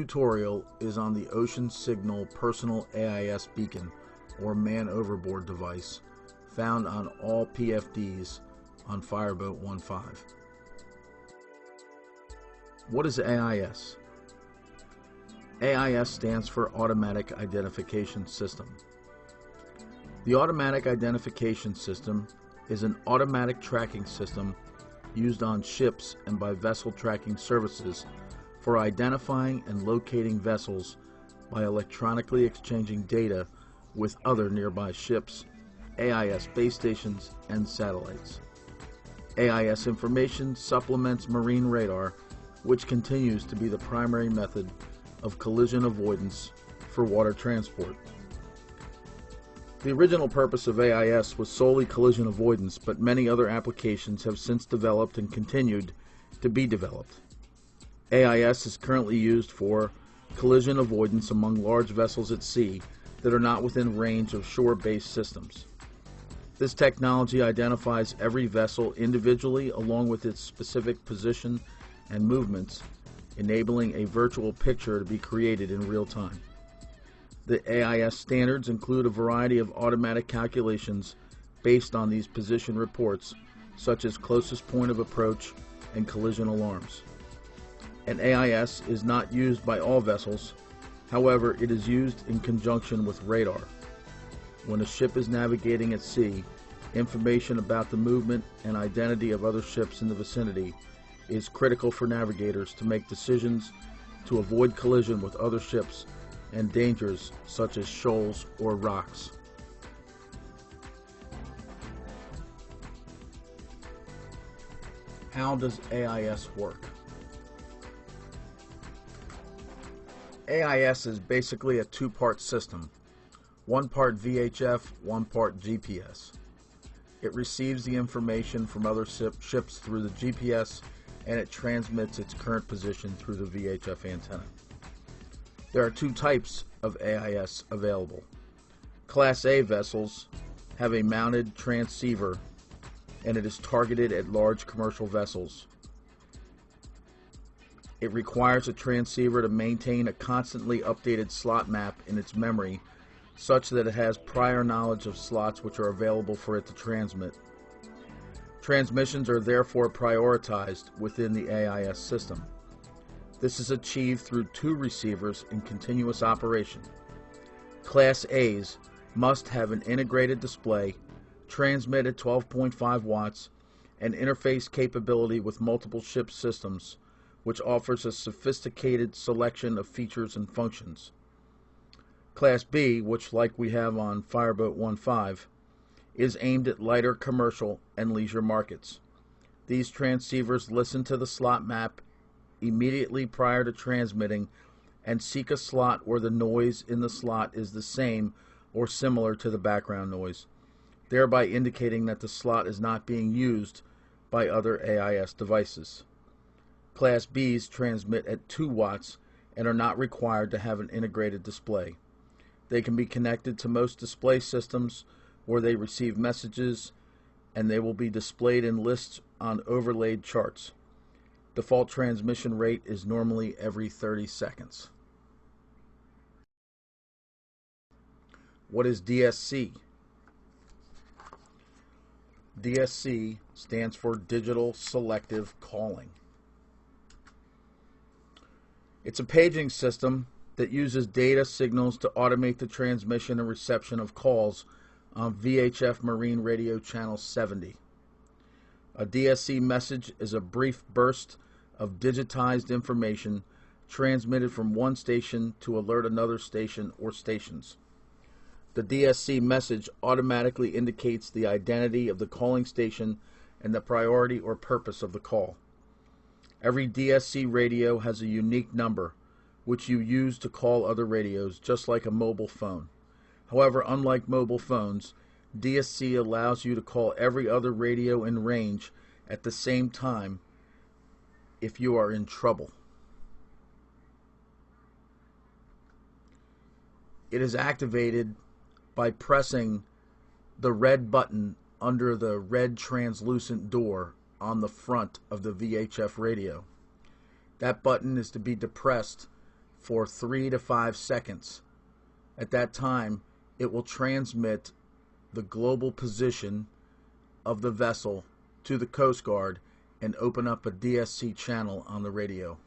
Tutorial is on the Ocean Signal Personal AIS Beacon or Man Overboard device found on all PFDs on Fireboat 1.5. What is AIS? AIS stands for Automatic Identification System. The Automatic Identification System is an automatic tracking system used on ships and by vessel tracking services for identifying and locating vessels by electronically exchanging data with other nearby ships, AIS base stations, and satellites. AIS information supplements marine radar, which continues to be the primary method of collision avoidance for water transport. The original purpose of AIS was solely collision avoidance, but many other applications have since developed and continued to be developed. AIS is currently used for collision avoidance among large vessels at sea that are not within range of shore-based systems. This technology identifies every vessel individually along with its specific position and movements, enabling a virtual picture to be created in real time. The AIS standards include a variety of automatic calculations based on these position reports, such as closest point of approach and collision alarms. An AIS is not used by all vessels, however, it is used in conjunction with radar. When a ship is navigating at sea, information about the movement and identity of other ships in the vicinity is critical for navigators to make decisions to avoid collision with other ships and dangers such as shoals or rocks. How does AIS work? AIS is basically a two-part system, one part VHF, one part GPS. It receives the information from other ships through the GPS, and it transmits its current position through the VHF antenna. There are two types of AIS available. Class A vessels have a mounted transceiver, and it is targeted at large commercial vessels. It requires a transceiver to maintain a constantly updated slot map in its memory such that it has prior knowledge of slots which are available for it to transmit. Transmissions are therefore prioritized within the AIS system. This is achieved through two receivers in continuous operation. Class A's must have an integrated display, transmit at 12.5 watts, and interface capability with multiple ship systems, which offers a sophisticated selection of features and functions. Class B, which like we have on Fireboat 1.5, is aimed at lighter commercial and leisure markets. These transceivers listen to the slot map immediately prior to transmitting and seek a slot where the noise in the slot is the same or similar to the background noise, thereby indicating that the slot is not being used by other AIS devices. Class B's transmit at 2 watts and are not required to have an integrated display. They can be connected to most display systems where they receive messages, and they will be displayed in lists on overlaid charts. Default transmission rate is normally every 30 seconds. What is DSC? DSC stands for Digital Selective Calling. It's a paging system that uses data signals to automate the transmission and reception of calls on VHF Marine Radio Channel 70. A DSC message is a brief burst of digitized information transmitted from one station to alert another station or stations. The DSC message automatically indicates the identity of the calling station and the priority or purpose of the call. Every DSC radio has a unique number, which you use to call other radios, just like a mobile phone. However, unlike mobile phones, DSC allows you to call every other radio in range at the same time if you are in trouble. It is activated by pressing the red button under the red translucent door on the front of the VHF radio. That button is to be depressed for 3 to 5 seconds. At that time, it will transmit the global position of the vessel to the Coast Guard and open up a DSC channel on the radio.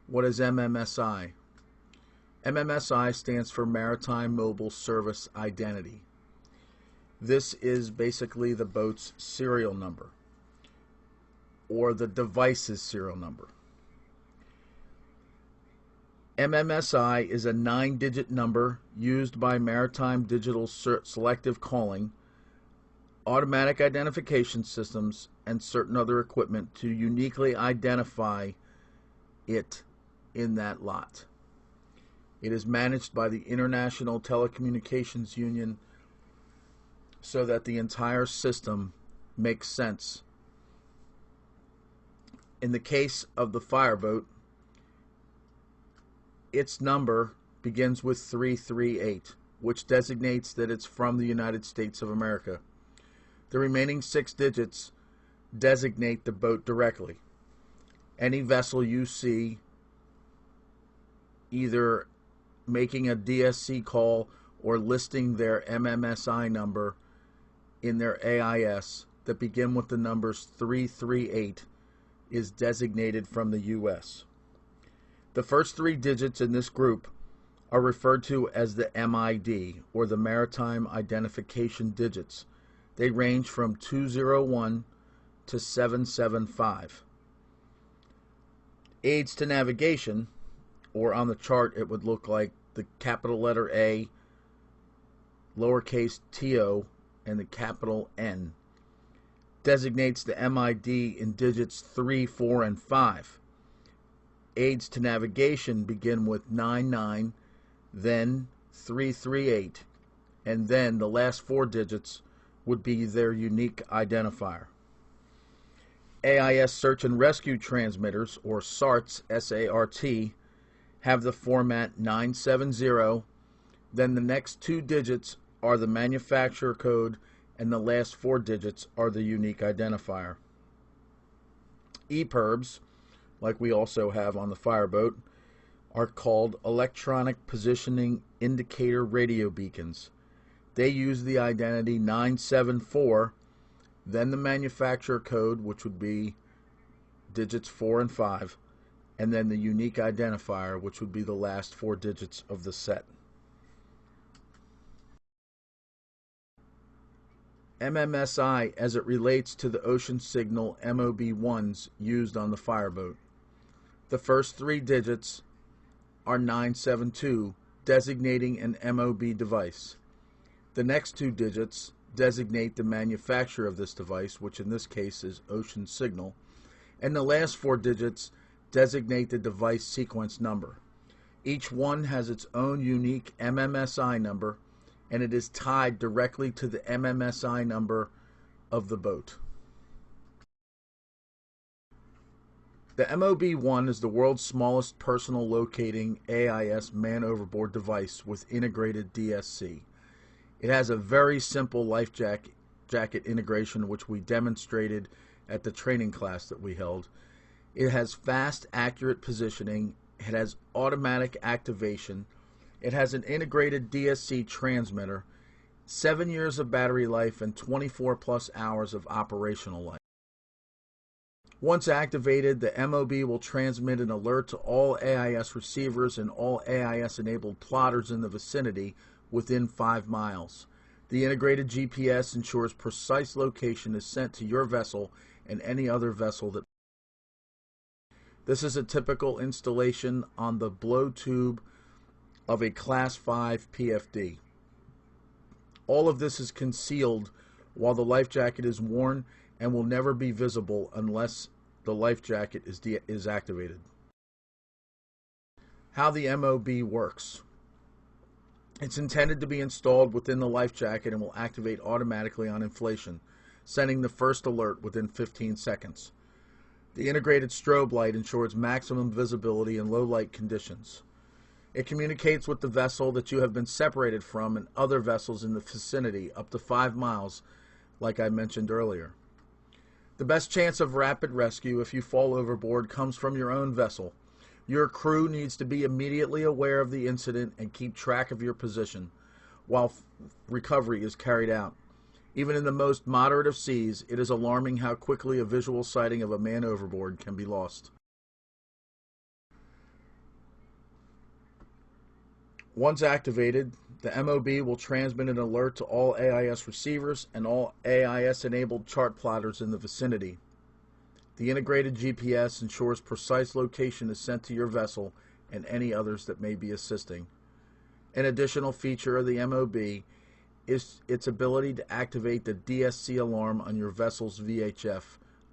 What is MMSI? MMSI stands for Maritime Mobile Service Identity. This is basically the boat's serial number, or the device's serial number. MMSI is a 9-digit number used by maritime digital selective calling, automatic identification systems, and certain other equipment to uniquely identify it in that lot. It is managed by the International Telecommunications Union so that the entire system makes sense. In the case of the Fireboat, its number begins with 338, which designates that it's from the United States of America. The remaining 6 digits designate the boat directly. Any vessel you see either making a DSC call or listing their MMSI number in their AIS that begin with the numbers 338 is designated from the U.S. The first 3 digits in this group are referred to as the MID, or the Maritime Identification Digits. They range from 201 to 775. Aids to navigation, or on the chart it would look like the capital letter A, lowercase to, and the capital N, designates the MID in digits 3, 4, and 5. Aids to navigation begin with 99, then 338, and then the last 4 digits would be their unique identifier. AIS search and rescue transmitters, or SARTs, S-A-R-T, have the format 970, then the next 2 digits are the manufacturer code, and the last 4 digits are the unique identifier. EPIRBs, like we also have on the Fireboat, are called Electronic Positioning Indicator Radio Beacons. They use the identity 974, then the manufacturer code, which would be digits 4 and 5, and then the unique identifier, which would be the last 4 digits of the set. MMSI as it relates to the ocean signal MOB1s used on the Fireboat. The first 3 digits are 972, designating an MOB device. The next 2 digits designate the manufacturer of this device, which in this case is Ocean Signal, and the last 4 digits designate the device sequence number. Each one has its own unique MMSI number, and it is tied directly to the MMSI number of the boat. The MOB-1 is the world's smallest personal locating AIS man-overboard device with integrated DSC. It has a very simple life jacket integration, which we demonstrated at the training class that we held. It has fast, accurate positioning. It has automatic activation. It has an integrated DSC transmitter, 7 years of battery life, and 24 plus hours of operational life. Once activated, the MOB will transmit an alert to all AIS receivers and all AIS-enabled plotters in the vicinity within 5 miles. The integrated GPS ensures precise location is sent to your vessel and any other vessel that. This is a typical installation on the blow tube of a Class 5 PFD. All of this is concealed while the life jacket is worn and will never be visible unless the life jacket is activated. How the MOB works. It's intended to be installed within the life jacket and will activate automatically on inflation, sending the first alert within 15 seconds. The integrated strobe light ensures maximum visibility in low light conditions. It communicates with the vessel that you have been separated from and other vessels in the vicinity up to 5 miles, like I mentioned earlier. The best chance of rapid rescue if you fall overboard comes from your own vessel. Your crew needs to be immediately aware of the incident and keep track of your position while recovery is carried out. Even in the most moderate of seas, it is alarming how quickly a visual sighting of a man overboard can be lost. Once activated, the MOB will transmit an alert to all AIS receivers and all AIS-enabled chart plotters in the vicinity. The integrated GPS ensures precise location is sent to your vessel and any others that may be assisting. An additional feature of the MOB is its ability to activate the DSC alarm on your vessel's VHF,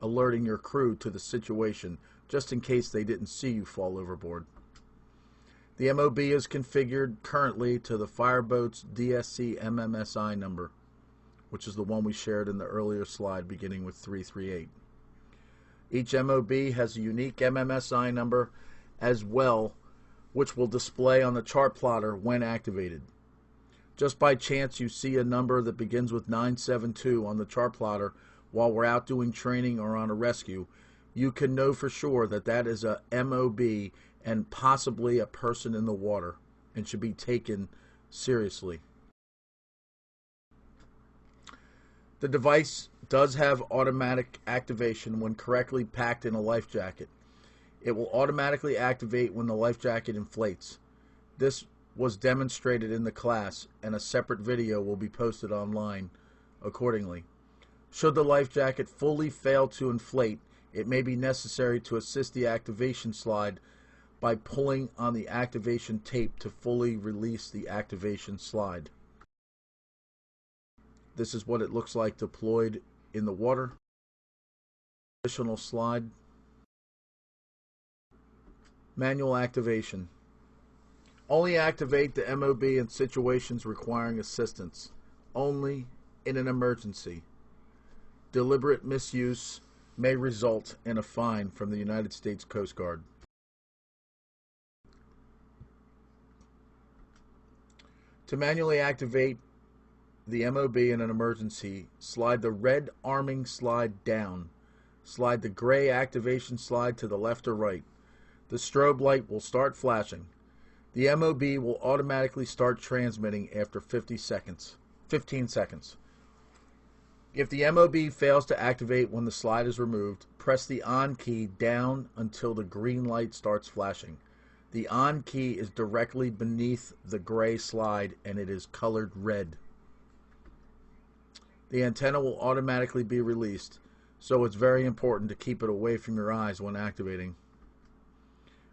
alerting your crew to the situation just in case they didn't see you fall overboard. The MOB is configured currently to the Fireboat's DSC MMSI number, which is the one we shared in the earlier slide beginning with 338. Each MOB has a unique MMSI number as well, which will display on the chart plotter when activated. Just by chance you see a number that begins with 972 on the chart plotter while we're out doing training or on a rescue, you can know for sure that that is a MOB and possibly a person in the water and should be taken seriously. The device does have automatic activation when correctly packed in a life jacket. It will automatically activate when the life jacket inflates. This was demonstrated in the class, and a separate video will be posted online accordingly. Should the life jacket fully fail to inflate, it may be necessary to assist the activation slide by pulling on the activation tape to fully release the activation slide. This is what it looks like deployed in the water. Additional slide. Manual activation. Only activate the MOB in situations requiring assistance. Only in an emergency. Deliberate misuse may result in a fine from the United States Coast Guard. To manually activate the MOB in an emergency, slide the red arming slide down. Slide the gray activation slide to the left or right. The strobe light will start flashing. The MOB will automatically start transmitting after 15 seconds. If the MOB fails to activate when the slide is removed, press the on key down until the green light starts flashing. The on key is directly beneath the gray slide and it is colored red. The antenna will automatically be released, so it's very important to keep it away from your eyes when activating.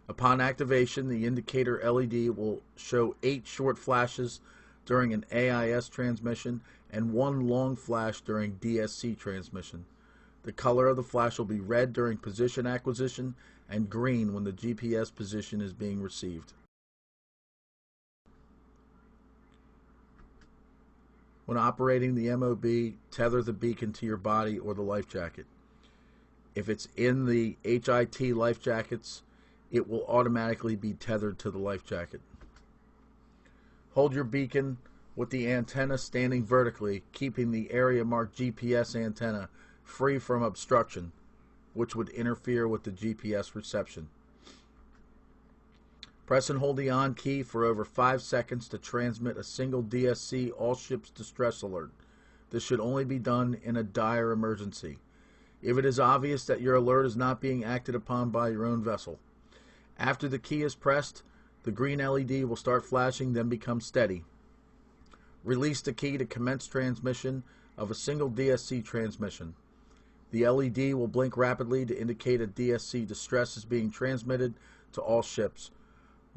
Upon activation, the indicator LED will show 8 short flashes during an AIS transmission and 1 long flash during DSC transmission. The color of the flash will be red during position acquisition and green when the GPS position is being received. When operating the MOB, tether the beacon to your body or the life jacket. If it's in the HIT life jackets, it will automatically be tethered to the life jacket. Hold your beacon with the antenna standing vertically, keeping the area marked GPS antenna free from obstruction, which would interfere with the GPS reception. Press and hold the on key for over 5 seconds to transmit a single DSC all ships distress alert. This should only be done in a dire emergency. If it is obvious that your alert is not being acted upon by your own vessel. After the key is pressed, the green LED will start flashing, then become steady. Release the key to commence transmission of a single DSC transmission. The LED will blink rapidly to indicate a DSC distress is being transmitted to all ships.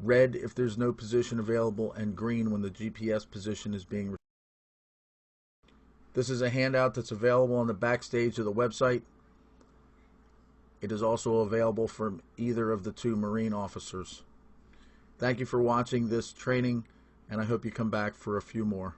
Red if there's no position available, and green when the GPS position is being received. This is a handout that's available on the backstage of the website. It is also available from either of the 2 Marine officers. Thank you for watching this training, and I hope you come back for a few more.